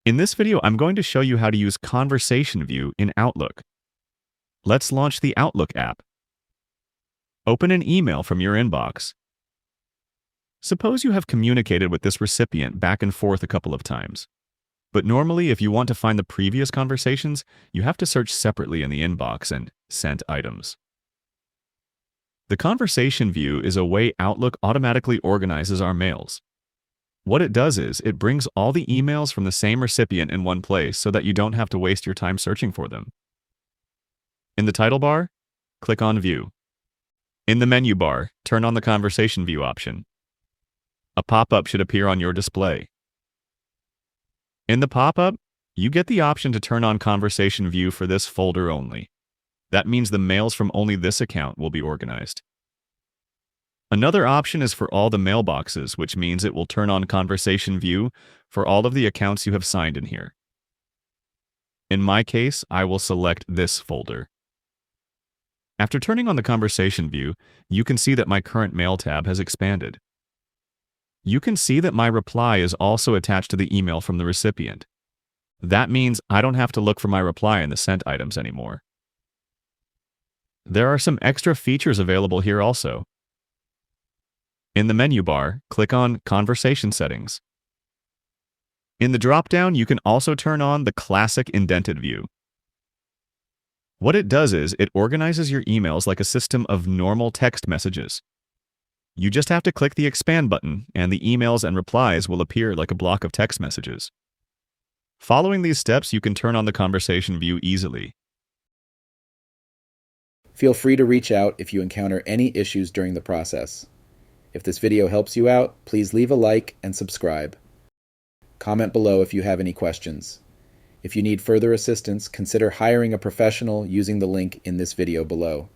In this video, I'm going to show you how to use Conversation View in Outlook. Let's launch the Outlook app. Open an email from your inbox. Suppose you have communicated with this recipient back and forth a couple of times. But normally, if you want to find the previous conversations, you have to search separately in the inbox and Sent items. The Conversation View is a way Outlook automatically organizes our mails. What it does is, it brings all the emails from the same recipient in one place so that you don't have to waste your time searching for them. In the title bar, click on View. In the menu bar, turn on the Conversation View option. A pop-up should appear on your display. In the pop-up, you get the option to turn on Conversation View for this folder only. That means the mails from only this account will be organized. Another option is for all the mailboxes, which means it will turn on Conversation View for all of the accounts you have signed in here. In my case, I will select this folder. After turning on the Conversation View, you can see that my current mail tab has expanded. You can see that my reply is also attached to the email from the recipient. That means I don't have to look for my reply in the sent items anymore. There are some extra features available here also. In the menu bar, click on Conversation Settings. In the drop-down, you can also turn on the classic indented view. What it does is, it organizes your emails like a system of normal text messages. You just have to click the Expand button, and the emails and replies will appear like a block of text messages. Following these steps, you can turn on the Conversation View easily. Feel free to reach out if you encounter any issues during the process. If this video helps you out, please leave a like and subscribe. Comment below if you have any questions. If you need further assistance, consider hiring a professional using the link in this video below.